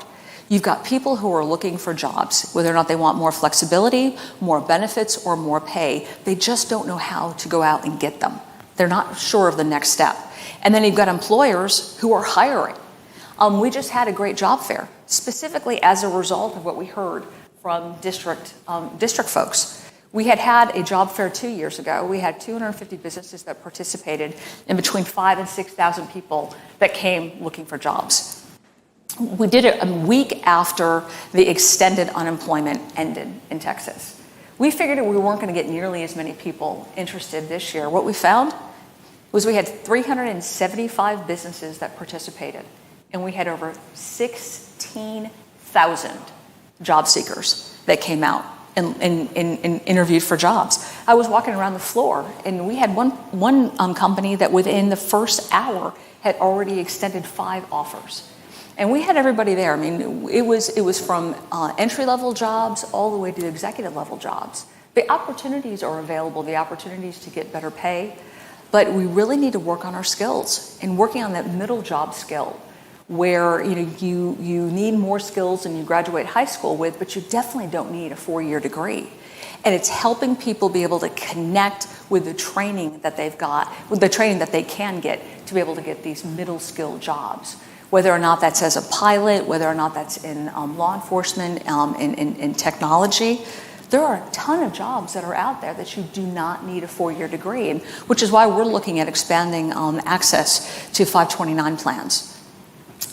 You've got people who are looking for jobs, whether or not they want more flexibility, more benefits, or more pay. They just don't know how to go out and get them. They're not sure of the next step. And then you've got employers who are hiring. We just had a great job fair, specifically as a result of what we heard from district folks. We had a job fair 2 years ago. We had 250 businesses that participated, and between 5,000 and 6,000 people that came looking for jobs. We did it a week after the extended unemployment ended in Texas. We figured we weren't going to get nearly as many people interested this year. What we found was we had 375 businesses that participated, and we had over 16,000 job seekers that came out and interviewed for jobs. I was walking around the floor, and we had one company that within the first hour had already extended 5 offers. And we had everybody there. I mean, it was from entry-level jobs all the way to executive-level jobs. The opportunities are available, the opportunities to get better pay, but we really need to work on our skills and working on that middle job skill, where you need more skills than you graduate high school with, but you definitely don't need a 4-year degree. And it's helping people be able to connect with the training that they've got, with the training that they can get to be able to get these middle skill jobs. Whether or not that's as a pilot, whether or not that's in law enforcement, in technology, there are a ton of jobs that are out there that you do not need a 4-year degree, and which is why we're looking at expanding access to 529 plans,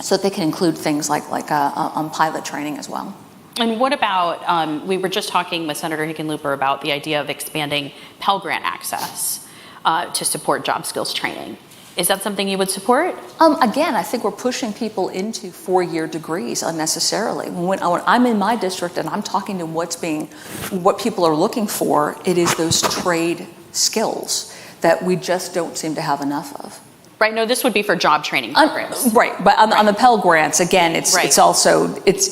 so that they can include things like pilot training as well. And what about, we were just talking with Senator Hickenlooper about the idea of expanding Pell Grant access to support job skills training. Is that something you would support? Again, I think we're pushing people into 4-year degrees unnecessarily. When I'm in my district and I'm talking to what people are looking for, it is those trade skills that we just don't seem to have enough of. Right. No, this would be for job training programs. Right. But on the Pell Grants, again, it's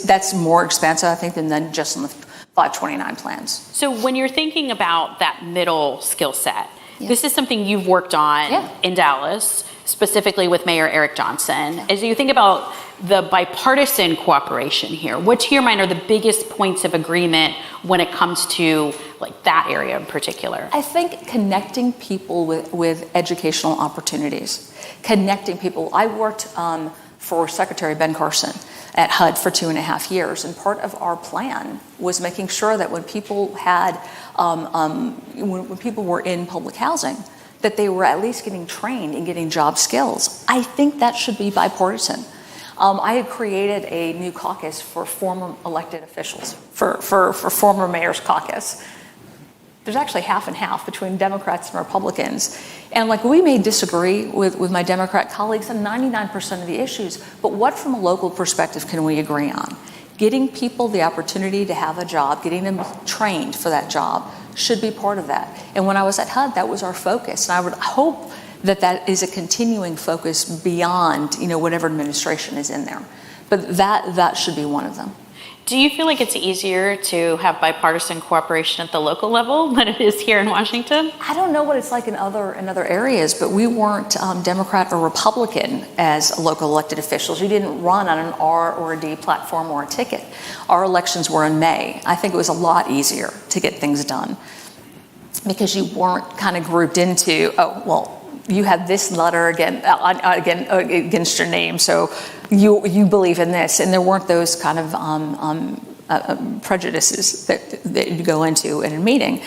that's more expensive, I think, than just on the 529 plans. So when you're thinking about that middle skill set, this is something you've worked on in Dallas, specifically with Mayor Eric Johnson. As you think about the bipartisan cooperation here, what to your mind are the biggest points of agreement when it comes to that area in particular? I think connecting people with educational opportunities. Connecting people. I worked for Secretary Ben Carson at HUD for 2.5 years, and part of our plan was making sure that when people had when people were in public housing, that they were at least getting trained and getting job skills. I think that should be bipartisan. I had created a new caucus for former elected officials, for former mayor's caucus. There's actually half and half between Democrats and Republicans. And like we may disagree with my Democrat colleagues on 99% of the issues, but what from a local perspective can we agree on? Getting people the opportunity to have a job, getting them trained for that job should be part of that. And when I was at HUD, that was our focus. And I would hope that that is a continuing focus beyond, whatever administration is in there. But that should be one of them. Do you feel like it's easier to have bipartisan cooperation at the local level than it is here in Washington? I don't know what it's like in other areas, but we weren't Democrat or Republican as local elected officials. You didn't run on an R or a D platform or a ticket. Our elections were in May. I think it was a lot easier to get things done because you weren't kind of grouped into, you have this letter against your name, so you believe in this, and there weren't those kind of prejudices that you go into in a meeting.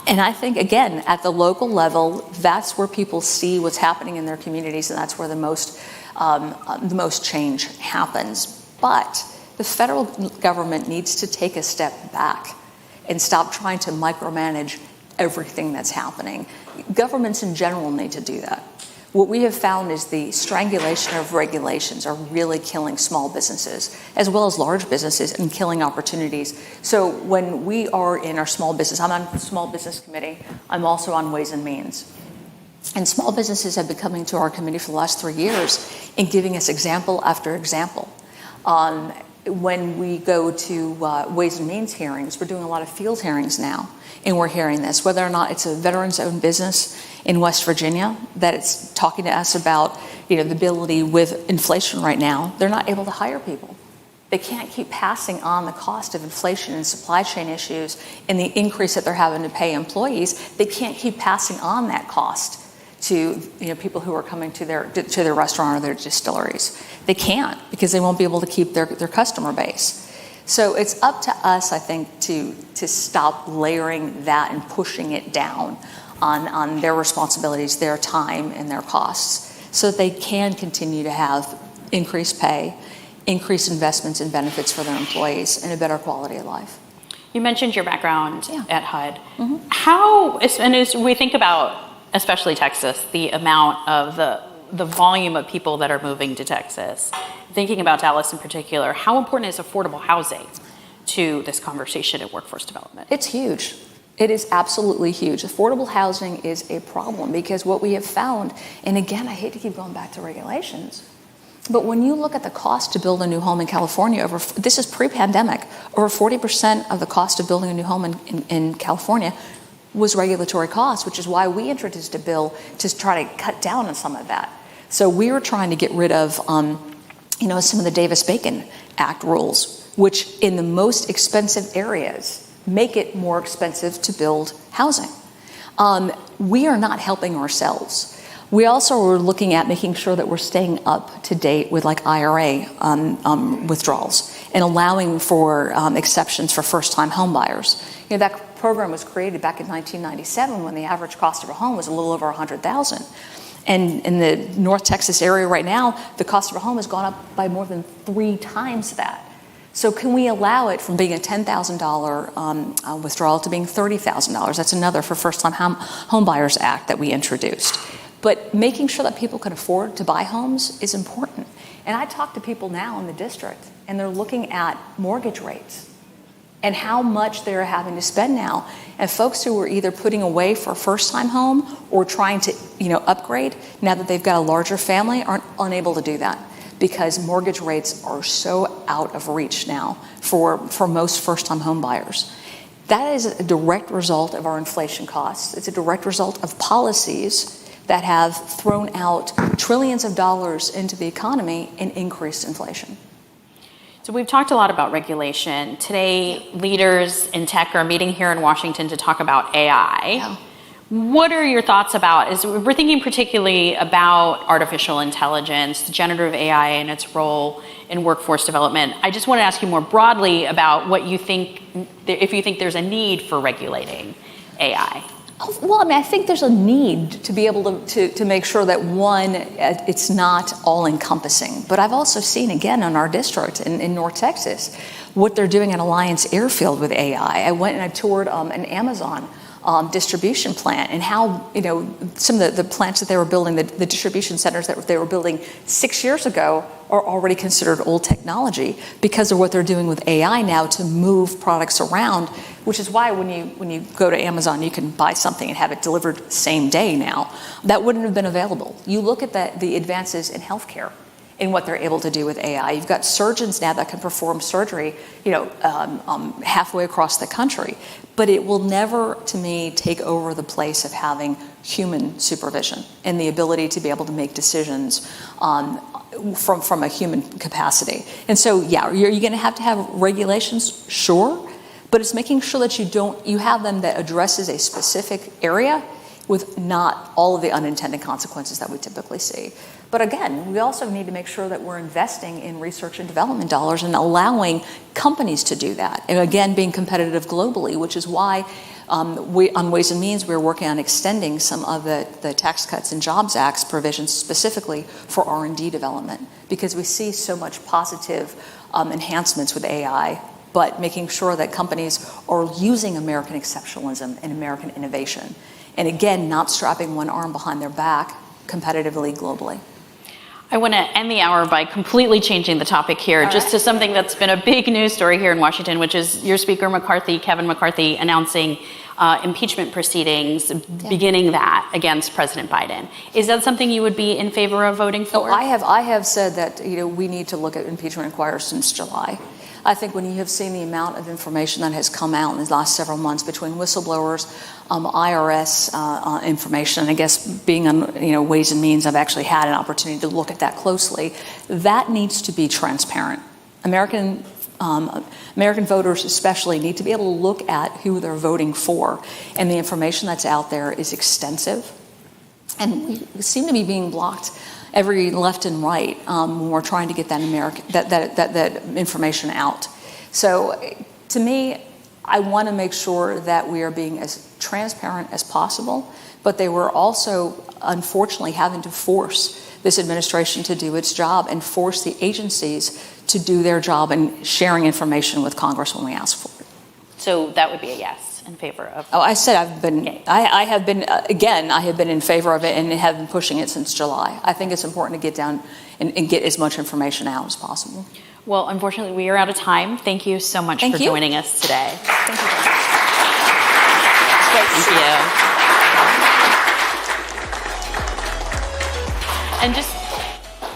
And I think, again, at the local level, that's where people see what's happening in their communities, and that's where the most change happens. But the federal government needs to take a step back and stop trying to micromanage everything that's happening. Governments in general need to do that. What we have found is the strangulation of regulations are really killing small businesses as well as large businesses and killing opportunities. So when we are in our small business, I'm on the small business committee, I'm also on Ways and Means. And small businesses have been coming to our committee for the last 3 years and giving us example after example. When we go to Ways and Means hearings, we're doing a lot of field hearings now, and we're hearing this, whether or not it's a veterans-owned business in West Virginia that it's talking to us about, the ability with inflation right now, they're not able to hire people. They can't keep passing on the cost of inflation and supply chain issues and the increase that they're having to pay employees. They can't keep passing on that cost to people who are coming to their restaurant or their distilleries. They can't because they won't be able to keep their customer base. So it's up to us, I think, to stop layering that and pushing it down on their responsibilities, their time, and their costs, so that they can continue to have increased pay, increased investments and benefits for their employees, and a better quality of life. You mentioned your background at HUD. Mm-hmm. As we think about, especially Texas, the amount of the volume of people that are moving to Texas, thinking about Dallas in particular, how important is affordable housing to this conversation in workforce development? It's huge. It is absolutely huge. Affordable housing is a problem because what we have found, and again, I hate to keep going back to regulations, but when you look at the cost to build a new home in California, this is pre-pandemic, over 40% of the cost of building a new home in California was regulatory costs, which is why we introduced a bill to try to cut down on some of that. So we were trying to get rid of, some of the Davis-Bacon Act rules, which in the most expensive areas make it more expensive to build housing. We are not helping ourselves. We also are looking at making sure that we're staying up to date with like IRA withdrawals and allowing for exceptions for first-time home buyers. That program was created back in 1997 when the average cost of a home was a little over $100,000. And in the North Texas area right now, the cost of a home has gone up by more than 3 times that. So can we allow it from being a $10,000 withdrawal to being $30,000? That's another for First-Time Home Buyers Act that we introduced. But making sure that people can afford to buy homes is important. And I talk to people now in the district, and they're looking at mortgage rates and how much they're having to spend now. And folks who are either putting away for a first-time home or trying to, upgrade now that they've got a larger family aren't unable to do that because mortgage rates are so out of reach now for most first-time home buyers. That is a direct result of our inflation costs. It's a direct result of policies that have thrown out trillions of dollars into the economy and increased inflation. So we've talked a lot about regulation. Today, leaders in tech are meeting here in Washington to talk about AI. Yeah. What are your thoughts about, we're thinking particularly about artificial intelligence, generative AI and its role in workforce development. I just want to ask you more broadly about what you think, if you think there's a need for regulating AI. Well, I mean, I think there's a need to be able to make sure that, one, it's not all-encompassing. But I've also seen, again, in our district in North Texas, what they're doing at Alliance Airfield with AI. I went and I toured an Amazon distribution plant, and how, some of the plants that they were building, the distribution centers that they were building 6 years ago are already considered old technology because of what they're doing with AI now to move products around, which is why when you go to Amazon, you can buy something and have it delivered same day now. That wouldn't have been available. You look at the advances in healthcare in what they're able to do with AI. You've got surgeons now that can perform surgery, halfway across the country. But it will never, to me, take over the place of having human supervision and the ability to be able to make decisions from a human capacity. And so, yeah, you're going to have regulations, sure, but it's making sure that you have them that addresses a specific area with not all of the unintended consequences that we typically see. But again, we also need to make sure that we're investing in research and development dollars and allowing companies to do that. And again, being competitive globally, which is why on Ways and Means, we're working on extending some of the Tax Cuts and Jobs Act's provisions specifically for R&D development, because we see so much positive enhancements with AI, but making sure that companies are using American exceptionalism and American innovation. And again, not strapping one arm behind their back competitively globally. I want to end the hour by completely changing the topic here, to something that's been a big news story here in Washington, which is your Speaker McCarthy, Kevin McCarthy, announcing impeachment proceedings, beginning that against President Biden. Is that something you would be in favor of voting for? I have said that we need to look at impeachment inquiries since July. I think when you have seen the amount of information that has come out in the last several months between whistleblowers, IRS information, and I guess being on Ways and Means, I've actually had an opportunity to look at that closely. That needs to be transparent. American voters especially need to be able to look at who they're voting for, and the information that's out there is extensive, and we seem to be being blocked every left and right when we're trying to get that information out. So to me, I want to make sure that we are being as transparent as possible, but they were also unfortunately having to force this administration to do its job and force the agencies to do their job and sharing information with Congress when we ask for it. So that would be a yes in favor of. Oh, I said I've been. Okay. I have been I have been in favor of it and have been pushing it since July. I think it's important to get down and get as much information out as possible. Well, unfortunately, we are out of time. Thank you so much for joining us today. Thank you. It's great to see you.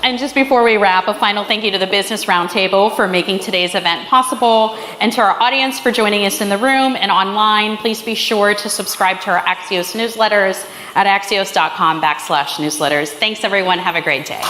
And just before we wrap, a final thank you to the Business Roundtable for making today's event possible, and to our audience for joining us in the room and online. Please be sure to subscribe to our Axios newsletters at axios.com/newsletters. Thanks, everyone. Have a great day.